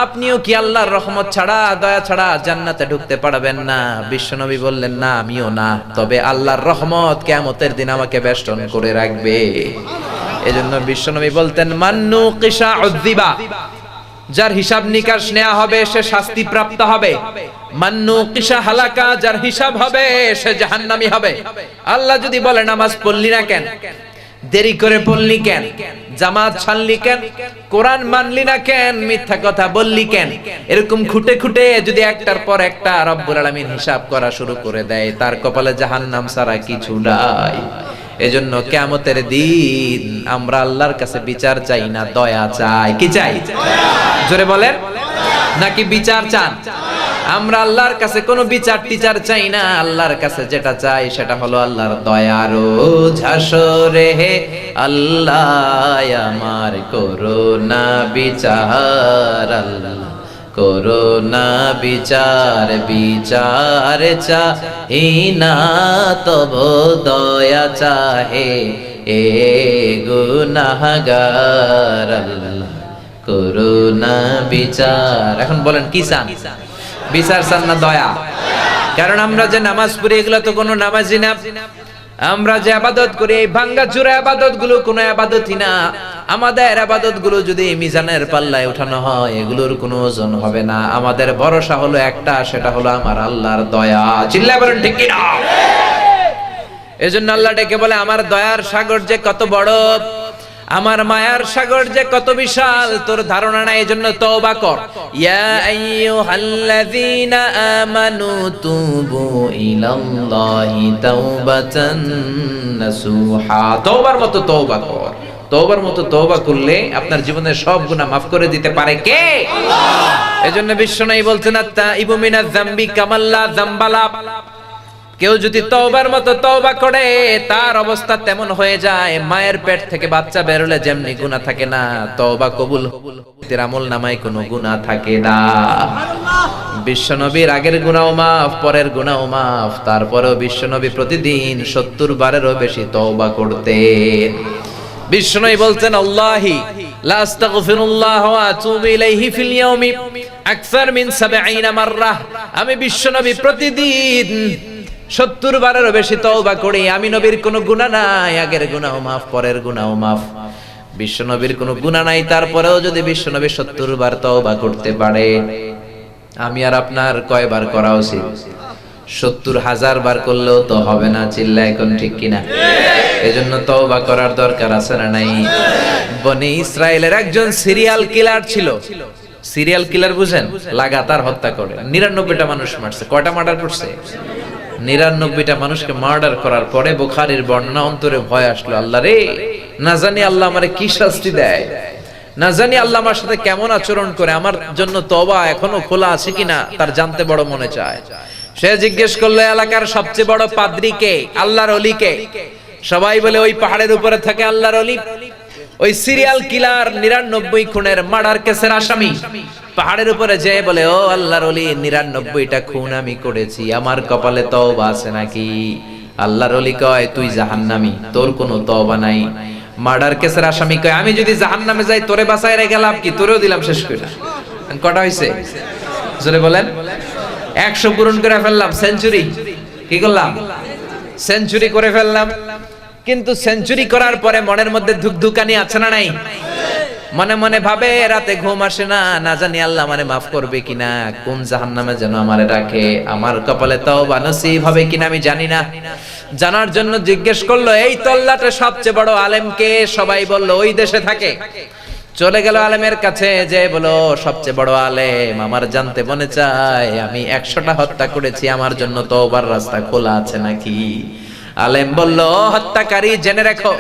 আপনিও কি আল্লাহর রহমত ছাড়া, দয়া ছাড়া জান্নাতে ঢুকতে পারবেন না? বিশ্বনবী বললেন, না আমিও না, তবে আল্লাহর রহমত কিয়ামতের দিন আমাকে বেষ্টন করে রাখবে। এজন্য বিশ্বনবী বলতেন, মান্নু কিসা উযিবা, যার হিসাব নিকাশ নেওয়া হবে সে শাস্তি প্রাপ্ত হবে। মান্নু কিসা হালাকা, যার হিসাব হবে সে জাহান্নামী হবে। আল্লাহ যদি বলে, নামাজ পড়লি না কেন, দেরি করে পড়লি কেন, জামাত ছাড়লি কেন, কোরআন মানলি না কেন, মিথ্যা কথা বললি কেন, এরকম খুঁটে খুঁটে যদি একটার পর একটা রব্বুল আলামিন হিসাব করা শুরু করে দেয়, তার কপালে জাহান্নাম ছাড়া কিছু নাই। এজন্য কিয়ামতের দিন আমরা আল্লাহর কাছে বিচার চাই না, দয়া চাই। কি চাই? জোরে বলেন, নাকি বিচার চান? আমরা আল্লাহর কাছে কোনো বিচার টিচার চাই না, আল্লাহর কাছে যেটা চাই সেটা হলো আল্লাহর দয়া। রোজ হাসরে হে আল্লাহ আমার করুণা বিচার, আল্লাহ করুণা বিচার, বিচার চাহি না তব দয়া চাহে এ গুনাহগার, আল্লাহ করুণা বিচার। এখন বলেন কি চান? বিচার চান না দয়া? কারণ আমরা যে নামাজ পড়ি এগুলো তো কোনো নামাজই না, আমরা যে ইবাদত করি এই ভাঙ্গা চূড়া ইবাদত গুলো কোনো ইবাদতই না। আমাদের ইবাদত গুলো যদি মিজানের পাল্লায় উঠানো হয় এগুলোর কোনো ওজন হবে না। আমাদের ভরসা হলো একটা, সেটা হলো আমার আল্লাহর দয়া। চিল্লায় বলেন ঠিক কি না? এজন্য আল্লাহ ডেকে বলে, আমার দয়ার সাগর যে কত বড়, আমার মায়ার সাগর যে কত বিশাল, তোর ধারণা নাই। এজন্য তওবা কর। ইয়া আইয়ুহাল্লাযীনা আমানু তুবু ইলাল্লাহি তাওবাতান নাসুহা, তওবার মতো তওবা কর। তওবার মতো তওবা করলে আপনার জীবনের সব গুনাহ maaf করে দিতে পারে কে? আল্লাহ। এজন্য বিশ্বনবী বলছেন, আত-তাইবু মিনাজ যামবি কামাল্লা যামবালা, কেউ যদি তওবার মতো তওবা করে তার অবস্থা তেমন হয়ে যায়, মায়ের পেট থেকে বাচ্চা বের হলে যেমনি গুনাহ থাকে না, তওবা কবুল হতে আমল নামায় কোনো গুনাহ থাকে না। বিশ্বনবীর আগের গুনাহও maaf, পরের গুনাহও maaf, তারপরেও বিশ্বনবী প্রতিদিন 70 বারেরও বেশি তওবা করতেন। বিশ্বনবী বলতেন, আল্লাহি লা আস্তাগফিরুল্লাহ ওয়া আতুবু ইলাইহি ফিল ইয়াউমি আকসার মিন 70 মাররা, আমি বিশ্বনবী প্রতিদিন 70 বারেরও বেশি তওবা করি। আমি নবীর কোনো গুনাহ নাই, আগের গুনাহও maaf, পরের গুনাহও maaf। বিশ্বনবীর কোনো গুনাহ নাই, তারপরেও যদি বিশ্বনবী 70 বার তওবা করতে পারে, আমি আর আপনার কয়বার করা উচিত? 70,000 বার করলেও তো হবে না। চিল্লায় এখন ঠিক কিনা? এজন্য তওবা করার দরকার আছে না নাই? বনি ইসরায়েলের একজন সিরিয়াল কিলার ছিল। সিরিয়াল কিলার বুঝেন? লাগাতার হত্যা করে 99টা মানুষ মারছে। কয়টা মার্ডার করছে? 99টা মানুষকে মার্ডার করার পরে বুখারীর বর্ণনা, অন্তরে ভয় আসলো, আল্লাহ রে, না জানি আল্লাহ আমারে কি শাস্তি দেয়, না জানি আল্লাহ আমার সাথে কেমন আচরণ করে, আমার জন্য তওবা এখনো খোলা আছে কিনা তার জানতে বড় মনে চায়। সে জিজ্ঞেস করলো এলাকার সবচেয়ে বড় পাদ্রী কে, আল্লাহর ওলি কে? সবাই বলে ওই পাহাড়ের উপরে থাকে আল্লাহর ওলি। ওই সিরিয়াল কিলার 99 খুনের মার্ডার কেসের আসামি পাহাড়ের উপরে যেয়ে বলে, ও আল্লাহর ওলি, 99টা খুন আমি করেছি, আমার কপালে তওবা আছে নাকি? আল্লাহর ওলি কয়, তুই জাহান্নামী, তোর কোনো তওবা নাই। মার্ডার কেসের আসামি কয়, আমি যদি জাহান্নামে যাই তোরে বাঁচায় রেখে লাভ কি? তোরেও দিলাম শেষ করে। কটা হইছে? জোরে বলেন। 100 পূরণ করে ফেললাম, সেঞ্চুরি। কি করলাম? সেঞ্চুরি করে ফেললাম। কিন্তু সেঞ্চুরি করার পরে মনের মধ্যে ধুকধুকানি আছে না নাই? মনে মনে ভাবে, রাতে ঘুম আসে না, না জানি আল্লাহ আমারে মাফ করবে কিনা, কোন জাহান্নামে যেন আমারে রাখে, আমার কপালে তওবা নসিব হবে কিনা আমি জানি না। জানার জন্য জিজ্ঞেস করলো, এই তল্লাটে সবচেয়ে বড় আলেম কে? সবাই বলল ওই দেশে থাকে। চলে গেল আলেমের কাছে, যে বলো, সবচেয়ে বড় আলেম, আমার জানতে মনে চায়, আমি 100টা হত্যা করেছি, আমার জন্য তওবার রাস্তা খোলা আছে নাকি? আলেম বলল, হত্যাকারী, জেনে রাখো,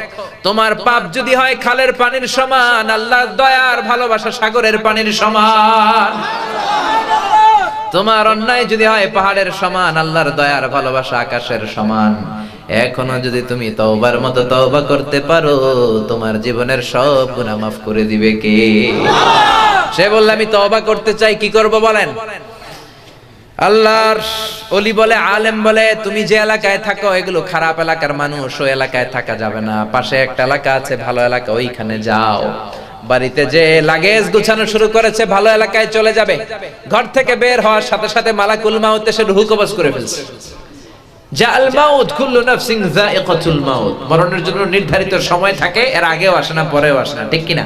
তোমার পাপ যদি হয় খালের পানির সমান, আল্লাহর দয়ার ভালোবাসা সাগরের পানির সমান। তোমার অন্যায় যদি হয় পাহাড়ের সমান, আল্লাহর দয়ার ভালোবাসা আকাশের সমান। এখনো যদি তুমি তওবার মতো তওবা করতে পারো, তোমার জীবনের সব গুনাহ মাফ করে দিবে কে? সে বলল, আমি তওবা করতে চাই, কি করব বলেন? আল্লাহর ওলি বলে, আলেম বলে, তুমি যে এলাকায় থাকো এগুলো খারাপ এলাকার মানুষ, ওই এলাকায় থাকা যাবে না, পাশে একটা এলাকা আছে ভালো এলাকা, ওইখানে যাও। বাড়িতে যে লাগেজ গুছানো শুরু করেছে, ভালো এলাকায় চলে যাবে। ঘর থেকে বের হওয়ার সাথে সাথে মালাকুল মাউত এসে রূহ কবজ করে ফেলছে। জাল মাউত, কুল্লু নাফসিন যায়িকাতুল মাউত, মরণের জন্য নির্ধারিত সময় থাকে, এর আগেও আসে না, পরেও আসে না, ঠিক কিনা?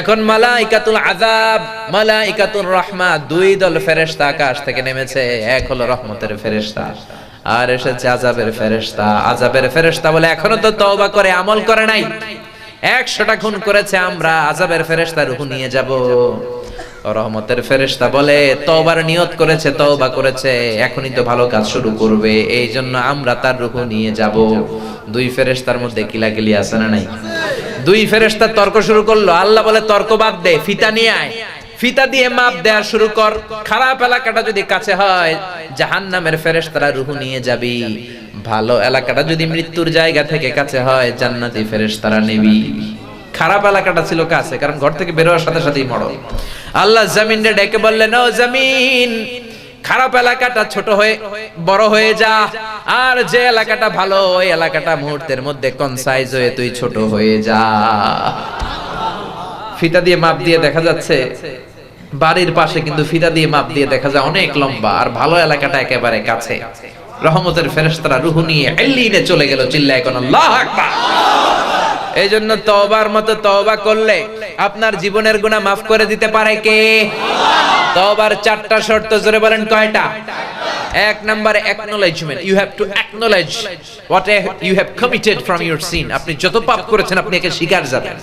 এখন মালাইকাতুল আযাব, মালাইকাতুর রাহমা, দুই দল ফেরেশতা আকাশ থেকে নেমেছে। এক হলো রহমতের ফেরেশতা, আর এসেছে আযাবের ফেরেশতা। আযাবের ফেরেশতা বলে, এখনো তো তওবা করে আমল করে নাই, 100টা খুন করেছে, আমরা আযাবের ফেরেশতা রূহ নিয়ে যাব। রহমতের ফেরেশতা বলে, তওবার নিয়ত করেছে, তওবা করেছে, এখনই তো ভালো কাজ শুরু করবে, এই জন্য আমরা তার রূহ নিয়ে যাব। দুই ফেরেশতার মধ্যে কিলাকিলি আছে না নাই? দুই ফেরেশতা তর্ক শুরু করলো। আল্লাহ বলে, তর্ক বাদ দে, ফিতা নিয়ে আয়, ফিতা দিয়ে মাপ দেয়া শুরু কর। খারাপ এলাকাটা যদি কাছে হয়, জাহান্নামের ফেরেশতারা রূহ নিয়ে যাবি। ভালো এলাকাটা যদি মৃত্যুর জায়গা থেকে কাছে হয়, জান্নাতি ফেরেশতারা নেবি। খারাপ এলাকাটা ছিল কাছে, কারণ ঘর থেকে বের হওয়ার সাথে সাথেই মরণ। আল্লাহ জমিনকে ডেকে বললেন, ও জমিন, খারাপ এলাকাটা ছোট হয়ে বড় হয়ে যা, আর যে এলাকাটা ভালো ওই এলাকাটা মুহূর্তের মধ্যে কনসাইজ হয়ে তুই ছোট হয়ে যা। ফিতা দিয়ে মাপ দিয়ে দেখা যাচ্ছে বাড়ির পাশে, কিন্তু ফিতা দিয়ে মাপ দিয়ে দেখা যায় অনেক লম্বা, আর ভালো এলাকাটা একেবারে কাছে। রহমতের ফেরেশতারা রূহ নিয়ে এল্লিনে চলে গেল। চিল্লায় কোন আল্লাহু আকবার। এই জন্য তওবার মতো তওবা করলে আপনার জীবনের গুনাহ মাফ করে দিতে পারে কে? তওবার 4টা শর্ত, জোরে বলেন কয়টা? 1 নম্বরে acknowledgement, you have to acknowledge what you have committed from your sin. আপনি যত পাপ করেছেন আপনি একে স্বীকার যাবেন।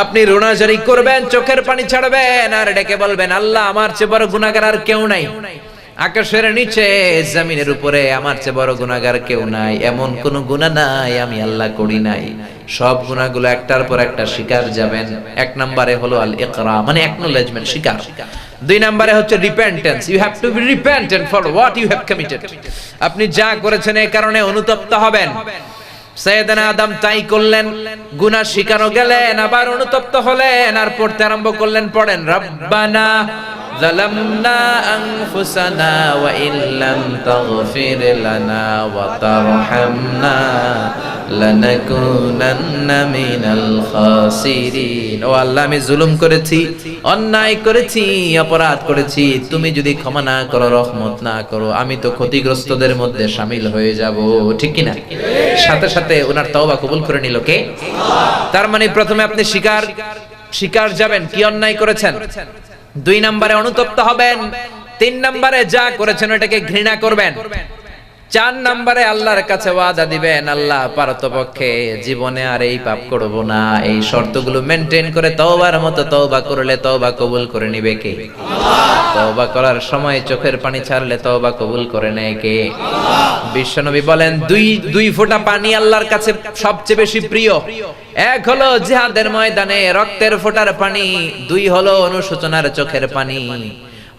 আপনি রোনাজারি করবেন, চোখের পানি ছাড়বেন, আর ডেকে বলবেন, আল্লাহ, আমার চেয়ে বড় গুনাহগার আর কেউ নাই, আকাশের নিচে জমিনের উপরে আমার চেয়ে বড় গুনাহগার কেউ নাই, এমন কোন গুনাহ নাই আমি আল্লাহ করি নাই। সব গুনাহগুলো একটার পর একটা স্বীকার যাবেন। 1 নম্বরে হলো আল ইকরা, মানে অ্যাকনলেজমেন্ট, স্বীকার। 2 নম্বরে হচ্ছে repentance, you have to be repentant for what you have committed. আপনি যা করেছেন এই কারণে অনুতপ্ত হবেন। সাইয়েদনা আদম তাই করলেন, গুনাহ স্বীকারও গেলেন, আবার অনুতপ্ত হলেন, আর পড়তে আরম্ভ করলেন। পড়েন, রব্বানা যালামনা আনফুসানা ওয়া ইল্লাম তাগফির লানা ওয়া তারহামনা লানাকুনান্না মিনাল খাসিরিন। ও আল্লাহ, আমি জুলুম করেছি, অন্যায় করেছি, অপরাধ করেছি। তুমি যদি ক্ষমা না করো, রহমত না করো, আমি তো ক্ষতিগ্রস্তদের মধ্যে শামিল হয়ে যাব। ঠিক কি না? সাথে সাথে ওনার তওবা কবুল করে নিল কে? তার মানে প্রথমে আপনি স্বীকার যাবেন কি অন্যায় করেছেন, 2 নম্বরে অনুতপ্ত হবেন, 3 নম্বরে যা করেছেন ওটাকে ঘৃণা করবেন, 4 নম্বরে আল্লাহর কাছে ওয়াদা দিবেন, আল্লাহ পারতপক্ষে জীবনে আর এই পাপ করব না। এই শর্তগুলো মেনটেন করে তওবার মতো তওবা করলে তওবা কবুল করে নিবে কে? তওবা করার সময় চোখের পানি ছাড়লে তওবা কবুল করে নেয় কে? বিশ্বনবী বলেন, দুই ফোঁটা পানি আল্লাহর কাছে সবচেয়ে বেশি প্রিয়। এক হলো জিহাদের ময়দানে রক্তের ফোঁটার পানি, 2 হলো অনুশোচনার চোখের পানি।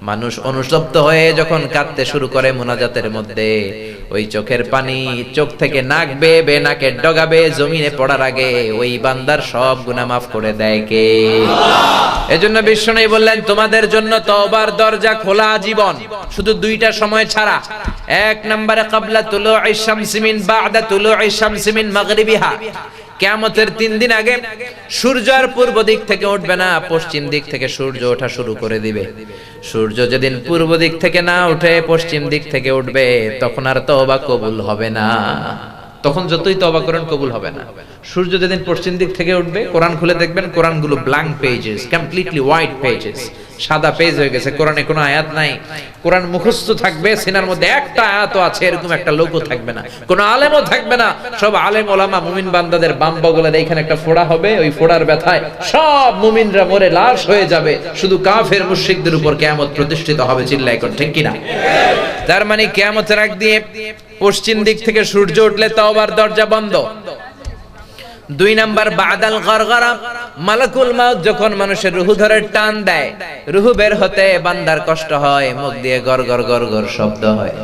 মানুষ অনুতপ্ত হয়ে যখন কাঁদতে শুরু করে মুনাজাতের মধ্যে, ওই চোখের পানি চোখ থেকে নাক বেয়ে নাকের ডগা বেয়ে জমিনে পড়ার আগে ওই বান্দার সব গুনাহ মাফ করে দেয় কে? এজন্য বিশ্বনবী বললেন, তোমাদের জন্য তওবার দরজা খোলা জীবন, শুধু 2টা সময় ছাড়া। 1 নম্বরে ক্বাবলা তুলুই শামসি মিন বা'দা তুলুই শামসি মিন মাগরিবিহা, কিয়ামতের 3 দিন আগে সূর্য আর পূর্ব দিক থেকে উঠবে না, পশ্চিম দিক থেকে সূর্য ওঠা শুরু করে দিবে। সূর্য যেদিন পূর্ব দিক থেকে না উঠে পশ্চিম দিক থেকে উঠবে, তখন আর তওবা কবুল হবে না। তখন যতই তওবা করেন কবুল হবে না। সূর্য যেদিন পশ্চিম দিক থেকে উঠবে, কোরআন খুলে দেখবেন কোরআনগুলো blank pages, completely white pages, সাদা পেজ হয়ে গেছে। কোরআনে কোনো আয়াত নাই। কোরআন মুখস্থ থাকবে, সিনার মধ্যে একটা আয়াতও আছে এরকম একটা লোকও থাকবে না, কোনো আলেমও থাকবে না। সব আলেম ওলামা মুমিন বান্দাদের বাম বগলের এইখানে একটা ফোড়া হবে, ওই ফোড়ার ব্যথায় সব মুমিনরা মরে লাশ হয়ে যাবে। শুধু কাফের মুশরিকদের উপর কিয়ামত প্রতিষ্ঠিত হবে। চিল্লায় কোন ঠিক কিনা? তার মানে কিয়ামতের আগ দিয়ে পশ্চিম দিক থেকে সূর্য উঠলে তওবার দরজা বন্ধ। 2 নাম্বার বাদাল গরগরা, মালাকুল মাউত যখন মানুষের রূহ ধরে টান দেয়, রূহ বের হতে বান্দার কষ্ট হয়, মুখ দিয়ে গরগর গরগর শব্দ হয়।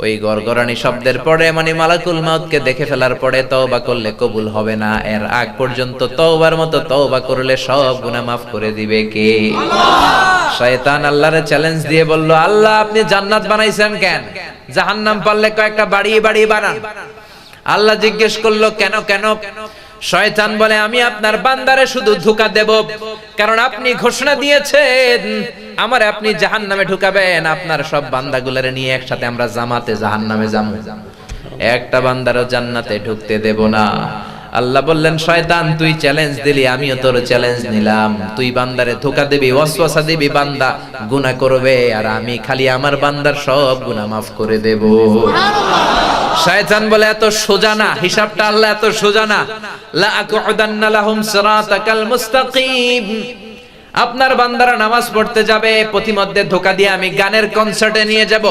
ওই গরগরানি শব্দের পরে মানে মালাকুল মাউতকে দেখে ফেলার পরে তওবা করলে কবুল হবে না। এর আগ পর্যন্ত তওবার মতো তওবা করলে সব গুনাহ মাফ করে দিবে কে? শয়তান আল্লাহরে চ্যালেঞ্জ দিয়ে বলল, আল্লাহ আপনি জান্নাত বানাইছেন কেন? জাহান্নাম পারলে কয়েকটা বাড়িয়ে বাড়িয়ে বানান। আল্লাহ জিজ্ঞেস করলো, কেন কেন? শয়তান বলে, আমি আপনার বান্দারে শুধু ধোঁকা দেব, কারণ আপনি ঘোষণা দিয়েছেন আমারে আপনি জাহান্নামে ঢুকাবেন, আপনার সব বান্দাগুলোরে নিয়ে একসাথে আমরা জামাতে জাহান্নামে যাবো, একটা বান্দারও জান্নাতে ঢুকতে দেব না। আল্লাহ বললেন, শয়তান তুই চ্যালেঞ্জ দিলি, আমিও তোর চ্যালেঞ্জ নিলাম। তুই বান্দারে ধোঁকা দিবি, ওয়াসওয়াসা দিবি, বান্দা গুনাহ করবে, আর আমি খালি আমার বান্দার সব গুনাহ মাফ করে দেব। শয়তান বলে, এত সোজা না হিসাবটা, আল্লাহ এত সোজা না। লা আকুদান্না লাহুম সিরাতাকাল মুস্তাকিম, আপনার বান্দারা নামাজ পড়তে যাবে, প্রতিমধ্যে ধোঁকা দিয়ে আমি গানের কনসার্টে নিয়ে যাব।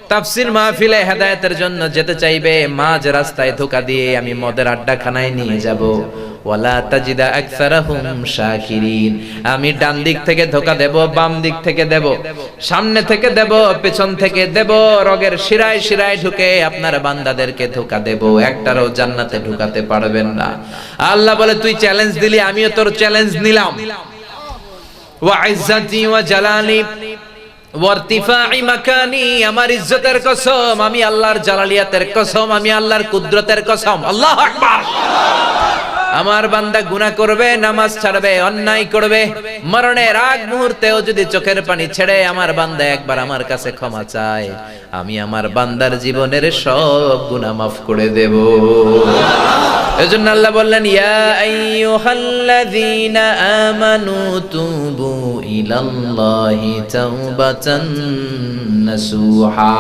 তাফসীর মাহফিলে হেদায়েতের জন্য যেতে চাইবে, মাঝ রাস্তায় ধোঁকা দিয়ে আমি মদের আড্ডাখানায় নিয়ে যাব। ওয়ালা তাজিদা আকসারাহুম শাকিরিন, আমি ডান দিক থেকে ধোঁকা দেব, বাম দিক থেকে দেব, সামনে থেকে দেব, পেছন থেকে দেব, রগের শিরায় শিরায় ঢুকে আপনার বান্দাদেরকে ধোঁকা দেব, একটারও জান্নাতে ঢুকাতে পারবেন না। আল্লাহ বলে, তুই চ্যালেঞ্জ দিলি, আমিও তোর চ্যালেঞ্জ নিলাম। ওয়া ইজ্জাতি ওয়া জালালি ওয়ারতিফাই মাকানি, আমার ইজ্জতের কসম, আমি আল্লাহর জালালিয়াতের কসম, আমি আল্লাহর কুদরতের কসম। আল্লাহু আকবার। আমার বান্দা গুনাহ করবে, নামাজ ছাড়বে, অন্যায় করবে, মরণের আগ মুহূর্তেও যদি চোখের পানি ছেড়ে আমার বান্দা একবার আমার কাছে ক্ষমা চায়, আমি আমার বান্দার জীবনের সব গুনাহ মাফ করে দেব। এজন্য আল্লাহ বললেন, ইয়া আইয়ুহাল্লাযীনা আমানু তুবু ইলাল্লাহি তাওবাতান নাসুহা,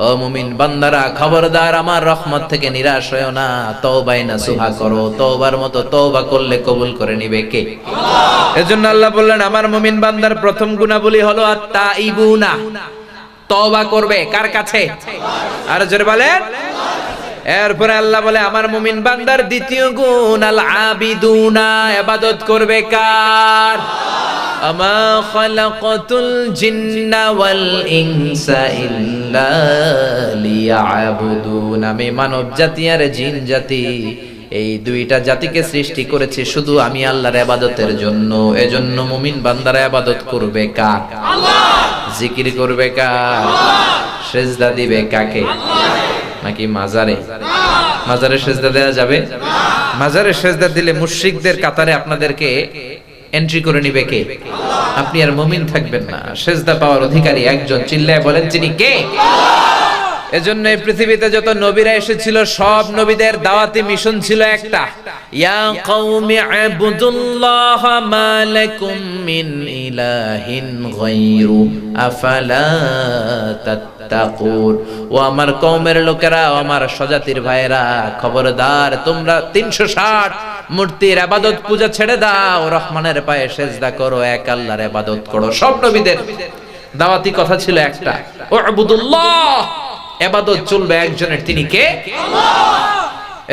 ও মুমিন বান্দারা খবরদার আমার রহমত থেকে নিরাশ হয়ো না, তওবাই নাসুহা করো। তওবার মতো তওবা করলে কবুল করে নিবে কে? আল্লাহ। এজন্য আল্লাহ বললেন, আমার মুমিন বান্দার প্রথম গুণাবলী হলো আত-তাইবুনা, তওবা করবে কার কাছে? আর জোরে বলেন। এরপরে আল্লাহ বলে, আমার মুমিন বান্দার দ্বিতীয় গুণ আল আবিদুনা, ইবাদত করবে কার? আমা খালাকাতুল জিন্না ওয়াল ইনসা ইল্লা লিয়াবুদুন, আমি মানব জাতি আর জিন জাতি এই দুইটা জাতিকে সৃষ্টি করেছি শুধু আমি আল্লাহর ইবাদতের জন্য। এজন্য মুমিন বান্দারা ইবাদত করবে কার? আল্লাহ। জিকির করবে কার? আল্লাহ। সিজদা দিবে কাকে? নাকি মাজারে? মাজারে সিজদা দেওয়া যাবে? মাজারে সিজদা দিলে মুশরিকদের কাতারে আপনাদেরকে এন্ট্রি করে নিবে কে? আপনি আর মুমিন থাকবেন না। সিজদা পাওয়ার অধিকারী একজন, চিল্লায় বলেন তিনি কে? এজন্য এই পৃথিবীতে যত নবীরা এসেছিল সব নবীদের দাওয়াতি মিশন ছিল একটা, ইয়া কওমি আবুদুল্লাহ মা লাকুম মিন ইলাহিন গায়রু আফালা তাত্তাকুন। ও আমার কওমের লোকেরা, ও আমার স্বজাতির ভাইয়েরা, খবরদার তোমরা 360 মূর্তির ইবাদত পূজা ছেড়ে দাও, রহমানের পায়ে সিজদা করো, এক আল্লাহর ইবাদত করো। সব নবীদের দাওয়াতি কথা ছিল একটা, উবুদুল্লাহ, ইবাদত চলবে একজনের, তিনি কে? আল্লাহ।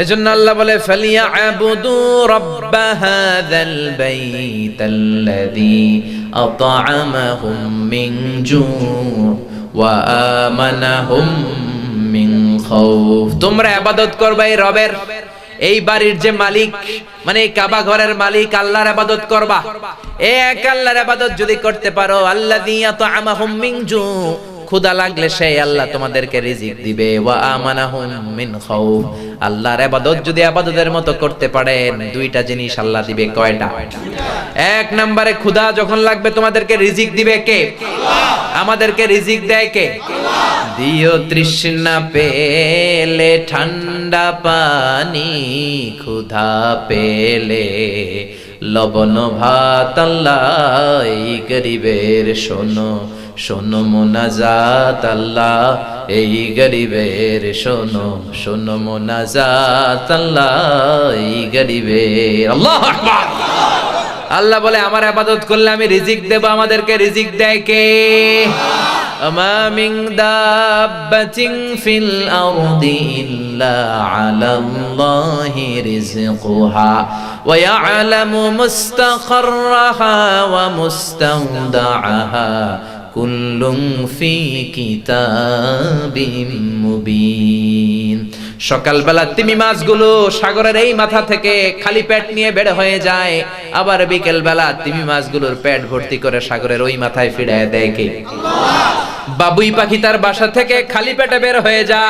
এজন্য আল্লাহ বলে ফালিয়াবুদু রাব্ব হাযাল বাইতাল্লাযী আত'আমাহুম মিন জু' ওয়া আমানাহুম মিন খাউফ। তোমরা ইবাদত করবে এই রবের, এই বাড়ির যে মালিক, মানে এই কাবা ঘরের মালিক আল্লাহর ইবাদত করবা। এক আল্লাহর ইবাদত যদি করতে পারো, আল্লাযী আত'আমাহুম মিন জু', ক্ষুধা লাগলে সেই আল্লাহ তোমাদেরকে রিজিক দিবে, ওয়া আমানাহুম মিন খাউফ। আল্লাহর ইবাদত যদি ইবাদতের মতো করতে পারেন, দুইটা জিনিস আল্লাহ দিবে। কয়টা? এক নম্বরে ক্ষুধা যখন লাগবে তোমাদেরকে রিজিক দিবে কে? আল্লাহ। আমাদেরকে রিজিক দেয় কে? আল্লাহ। দিও তৃষ্ণা পেলে ঠান্ডা পানি, ক্ষুধা পেলে লবণ ভাত, আল্লাহ এই গরিবের শোনো শোনো মোনাজাত, আল্লাহ এই গরিবের শোনো শোনো মোনাজাত, আল্লাহ এই গরিবের। আল্লাহু আকবার। আল্লাহ বলে আমার ইবাদত করলে আমি রিজিক দেব। আমাদেরকে রিজিক দেয় কে? আমা মিন দাব্বাতিন ফিল আরদি ইল্লা আলাল্লাহি রিজকুহা ওয়া ইয়ালামু মুস্তাকররাহা ওয়া মুস্তাওদাআহা কুল্লুম ফি কিতাবিম মুবিন। সকালবেলা তিমি মাছগুলো সাগরের এই মাথা থেকে খালি পেট নিয়ে বের হয়ে যায়, আবার বিকেল বেলা তিমি মাছগুলোর পেট ভর্তি করে সাগরের ওই মাথায় ফিরায় দেয় কে? আল্লাহ। বাবুই পাখি তার বাসা থেকে খালি পেটে বের হয়ে যায়,